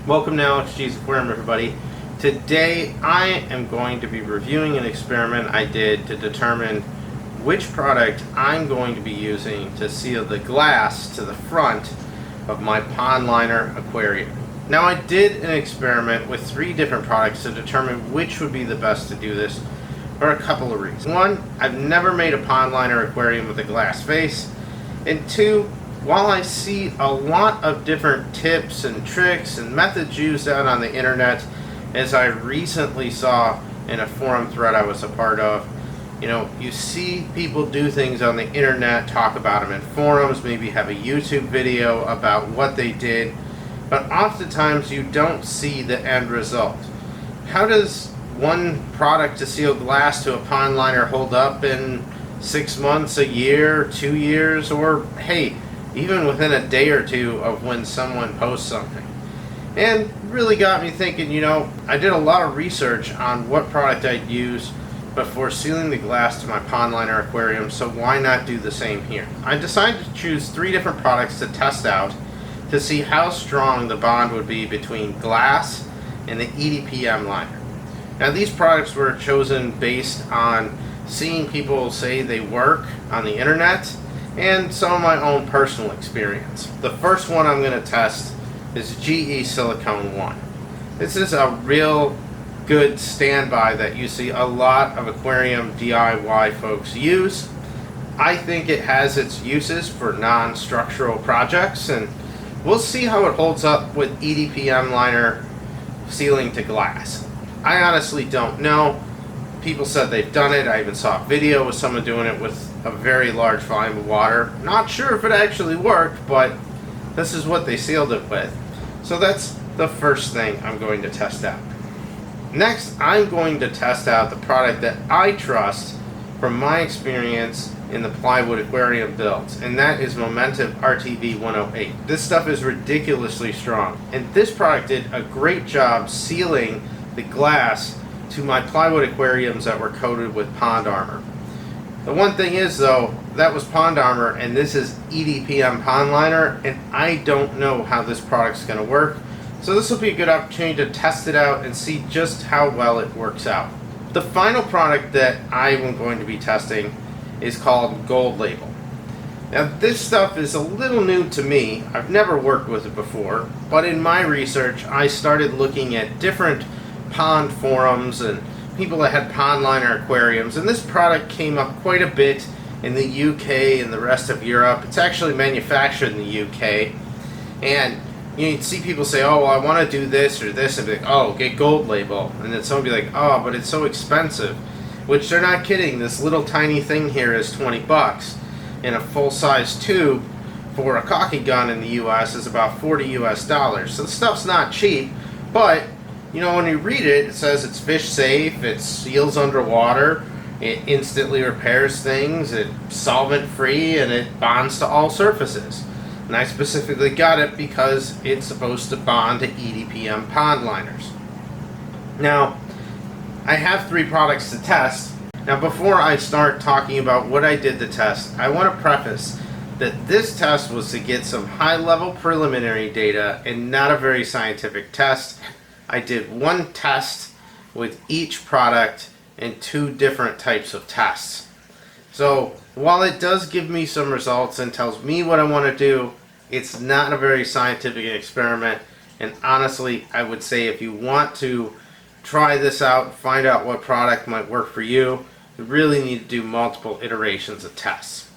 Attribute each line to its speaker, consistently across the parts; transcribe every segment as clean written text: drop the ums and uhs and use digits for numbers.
Speaker 1: Welcome to AlexGs Aquarium, everybody. Today I am going to be reviewing an experiment I did to determine which product I'm going to be using to seal the glass to the front of my pond liner aquarium. Now, I did an experiment with 3 different products to determine which would be the best to do this for a couple of reasons. 1, I've never made a pond liner aquarium with a glass face, and 2, while I see a lot of different tips and tricks and methods used out on the internet, as I recently saw in a forum thread I was a part of, you see people do things on the internet, talk about them in forums, maybe have a YouTube video about what they did, but oftentimes you don't see the end result. How does one product to seal glass to a pond liner hold up in 6 months, a year, 2 years, or hey, even within a day or two of when someone posts something? And really got me thinking, I did a lot of research on what product I'd use before sealing the glass to my pond liner aquarium, so why not do the same here? I decided to choose 3 different products to test out to see how strong the bond would be between glass and the EDPM liner. Now, these products were chosen based on seeing people say they work on the internet and some of my own personal experience. The first one I'm going to test is GE Silicone 1. This is a real good standby that you see a lot of aquarium DIY folks use. I think it has its uses for non-structural projects, and we'll see how it holds up with EDPM liner sealing to glass. I honestly don't know. People said they've done it. I even saw a video with someone doing it with a very large volume of water. Not sure if it actually worked, but this is what they sealed it with. So that's the first thing I'm going to test out. Next, I'm going to test out the product that I trust from my experience in the plywood aquarium builds, and that is Momentive RTV 108. This stuff is ridiculously strong, and this product did a great job sealing the glass to my plywood aquariums that were coated with pond armor. The one thing is, though, that was pond armor and this is EDPM pond liner, and I don't know how this product's going to work, so this will be a good opportunity to test it out and see just how well it works out. The final product that I am going to be testing is called Gold Label. Now, this stuff is a little new to me. I've never worked with it before, but in my research I started looking at different pond forums and people that had pond liner aquariums, and this product came up quite a bit in the UK and the rest of Europe. It's actually manufactured in the UK, and you'd see people say, oh, well, I want to do this or this, and be like, oh, get Gold Label, and then someone would be like, oh, but it's so expensive, which they're not kidding. This little tiny thing here is 20 bucks, and a full-size tube for a caulking gun in the US is about $40 US. So the stuff's not cheap, but when you read it, it says it's fish safe, it seals underwater, it instantly repairs things, it's solvent free, and it bonds to all surfaces. And I specifically got it because it's supposed to bond to EDPM pond liners. Now, I have 3 products to test. Now, before I start talking about what I did to test, I want to preface that this test was to get some high-level preliminary data and not a very scientific test. I did 1 test with each product and 2 different types of tests. So while it does give me some results and tells me what I want to do, it's not a very scientific experiment. And honestly, I would say if you want to try this out, find out what product might work for you, you really need to do multiple iterations of tests.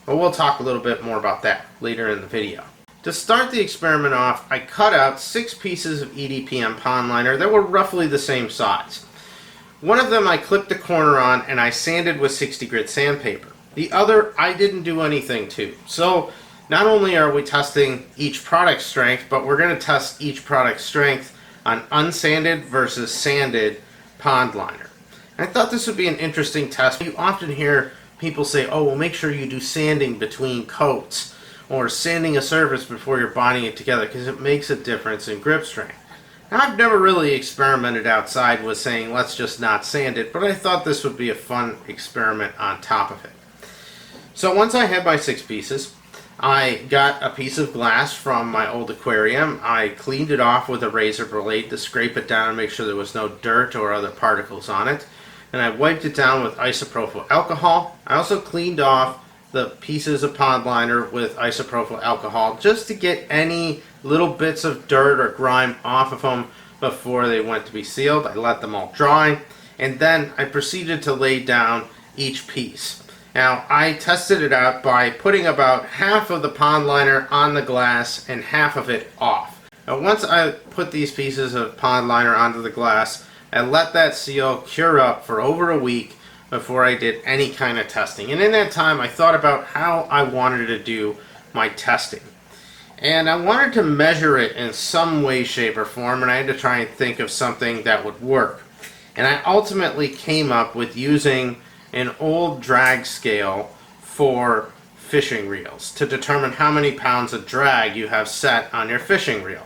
Speaker 1: But we'll talk a little bit more about that later in the video. To start the experiment off, I cut out 6 pieces of EDPM pond liner that were roughly the same size. One of them I clipped a corner on and I sanded with 60 grit sandpaper. The other I didn't do anything to. So not only are we testing each product's strength, but we're going to test each product's strength on unsanded versus sanded pond liner. And I thought this would be an interesting test. You often hear people say, oh, well, make sure you do sanding between coats, or sanding a surface before you're bonding it together, because it makes a difference in grip strength. Now, I've never really experimented outside with saying let's just not sand it, but I thought this would be a fun experiment on top of it. So once I had my 6 pieces, I got a piece of glass from my old aquarium. I cleaned it off with a razor blade to scrape it down and make sure there was no dirt or other particles on it. And I wiped it down with isopropyl alcohol. I also cleaned off the pieces of pond liner with isopropyl alcohol just to get any little bits of dirt or grime off of them before they went to be sealed. I let them all dry, and then I proceeded to lay down each piece. Now, I tested it out by putting about half of the pond liner on the glass and half of it off. Now, once I put these pieces of pond liner onto the glass, I let that seal cure up for over a week before I did any kind of testing. And in that time, I thought about how I wanted to do my testing. And I wanted to measure it in some way, shape, or form, and I had to try and think of something that would work. And I ultimately came up with using an old drag scale for fishing reels to determine how many pounds of drag you have set on your fishing reel.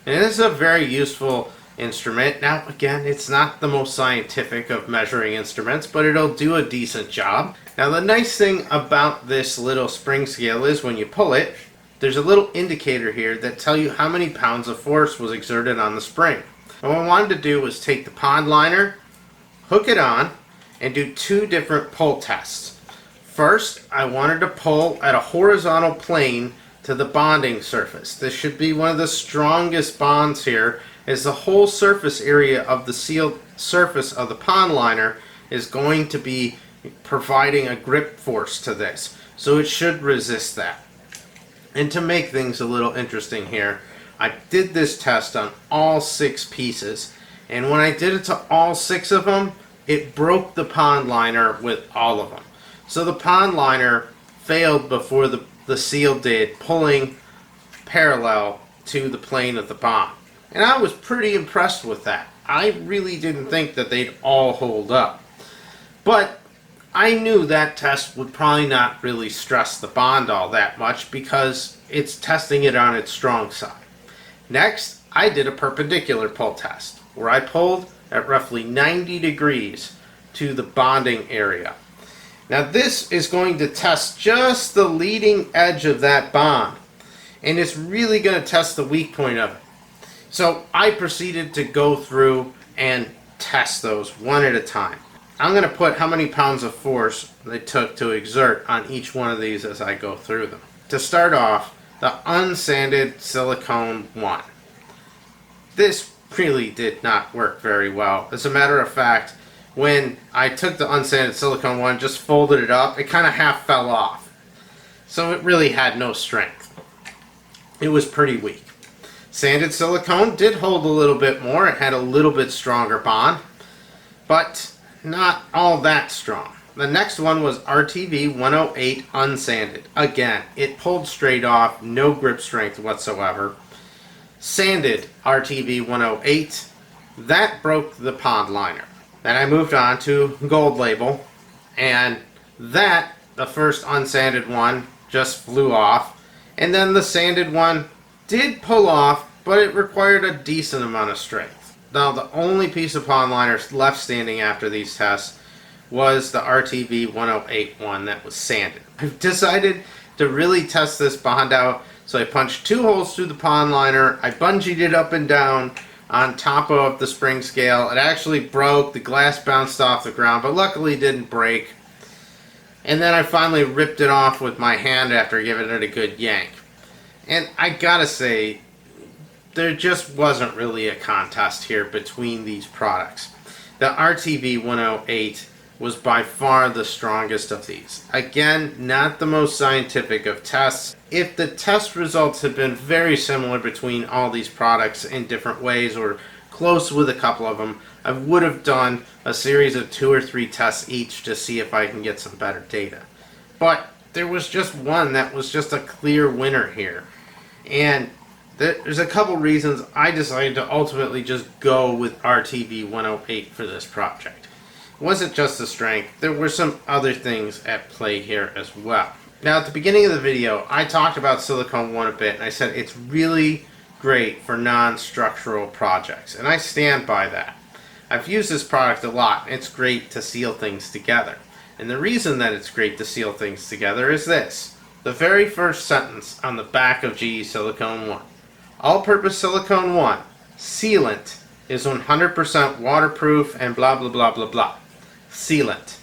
Speaker 1: And this is a very useful instrument. Now, again, it's not the most scientific of measuring instruments, but it'll do a decent job. Now, the nice thing about this little spring scale is when you pull it, there's a little indicator here that tells you how many pounds of force was exerted on the spring. And what I wanted to do was take the pond liner, hook it on, and do two different pull tests. First, I wanted to pull at a horizontal plane to the bonding surface. This should be one of the strongest bonds here, as the whole surface area of the sealed surface of the pond liner is going to be providing a grip force to this. So it should resist that. And to make things a little interesting here, I did this test on all 6 pieces, and when I did it to all 6 of them, it broke the pond liner with all of them. So the pond liner failed before the seal did, pulling parallel to the plane of the bond. And I was pretty impressed with that. I really didn't think that they'd all hold up. But I knew that test would probably not really stress the bond all that much because it's testing it on its strong side. Next, I did a perpendicular pull test where I pulled at roughly 90 degrees to the bonding area. Now this is going to test just the leading edge of that bond, and it's really going to test the weak point of it. So I proceeded to go through and test those one at a time. I'm going to put how many pounds of force they took to exert on each one of these as I go through them. To start off, the unsanded silicone one. This really did not work very well. As a matter of fact, when I took the unsanded silicone one, just folded it up, it kind of half fell off. So it really had no strength. It was pretty weak. Sanded silicone did hold a little bit more. It had a little bit stronger bond, but not all that strong. The next one was RTV 108 unsanded. Again, it pulled straight off, no grip strength whatsoever. Sanded RTV 108, that broke the pond liner. Then I moved on to gold label, and that, the first unsanded one, just flew off. And then the sanded one did pull off, but it required a decent amount of strength. Now, the only piece of pond liner left standing after these tests was the RTV 108 one that was sanded. I've decided to really test this bond out, so I punched 2 holes through the pond liner. I bungeed it up and down on top of the spring scale. It actually broke. The glass bounced off the ground, but luckily it didn't break. And then I finally ripped it off with my hand after giving it a good yank. And I gotta say, there just wasn't really a contest here between these products. The RTV 108 was by far the strongest of these. Again, not the most scientific of tests. If the test results had been very similar between all these products in different ways, or close with a couple of them, I would have done a series of 2 or 3 tests each to see if I can get some better data. But there was just one that was just a clear winner here. And there's a couple reasons I decided to ultimately just go with RTV 108 for this project. It wasn't just the strength, there were some other things at play here as well. Now, at the beginning of the video, I talked about Silicone 1 a bit, and I said it's really great for non-structural projects, and I stand by that. I've used this product a lot, and it's great to seal things together. And the reason that it's great to seal things together is this. The very first sentence on the back of GE Silicone 1. All-purpose silicone 1. Sealant is 100% waterproof and blah blah blah blah blah. Sealant.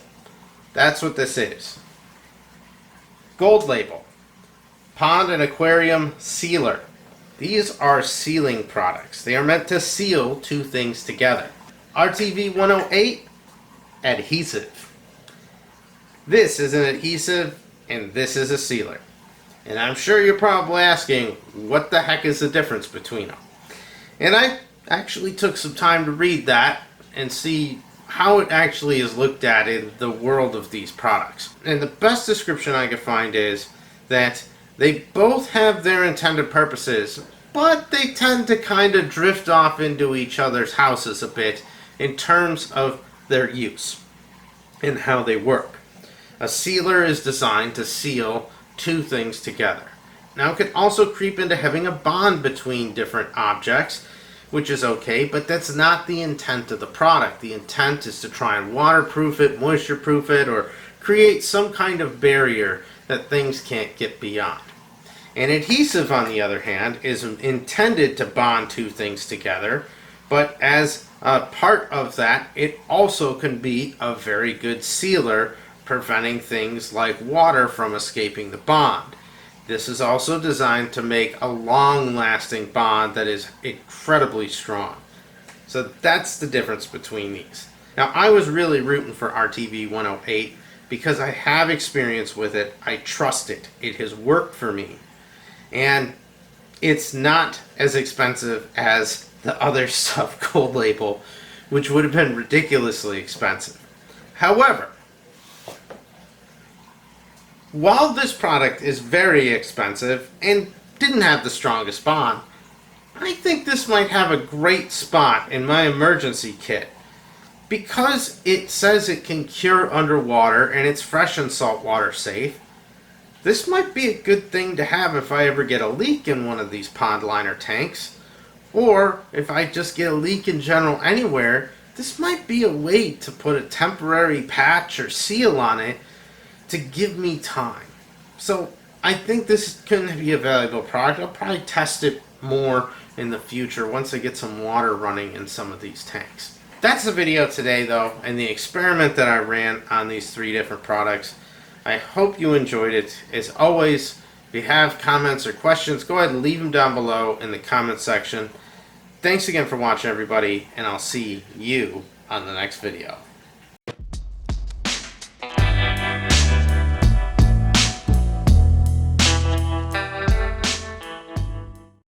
Speaker 1: That's what this is. Gold label. Pond and aquarium sealer. These are sealing products. They are meant to seal two things together. RTV 108, adhesive. This is an adhesive and this is a sealer. And I'm sure you're probably asking, what the heck is the difference between them? And I actually took some time to read that and see how it actually is looked at in the world of these products. And the best description I could find is that they both have their intended purposes, but they tend to kind of drift off into each other's houses a bit in terms of their use and how they work. A sealer is designed to seal two things together. Now it can also creep into having a bond between different objects, which is okay, but that's not the intent of the product. The intent is to try and waterproof it, moisture-proof it, or create some kind of barrier that things can't get beyond. An adhesive, on the other hand, is intended to bond two things together, but as a part of that, it also can be a very good sealer, preventing things like water from escaping the bond. This is also designed to make a long-lasting bond that is incredibly strong. So that's the difference between these. Now, I was really rooting for RTV 108 because I have experience with it. I trust it. It has worked for me. And it's not as expensive as the other stuff, Gold Label, which would have been ridiculously expensive. However, while this product is very expensive and didn't have the strongest bond, I think this might have a great spot in my emergency kit. Because it says it can cure underwater and it's fresh and saltwater safe, this might be a good thing to have if I ever get a leak in one of these pond liner tanks. Or if I just get a leak in general anywhere, this might be a way to put a temporary patch or seal on it to give me time. So I think this can be a valuable product. I'll probably test it more in the future once I get some water running in some of these tanks. That's the video today though, and the experiment that I ran on these three different products. I hope you enjoyed it. As always, if you have comments or questions, go ahead and leave them down below in the comment section. Thanks again for watching, everybody, and I'll see you on the next video.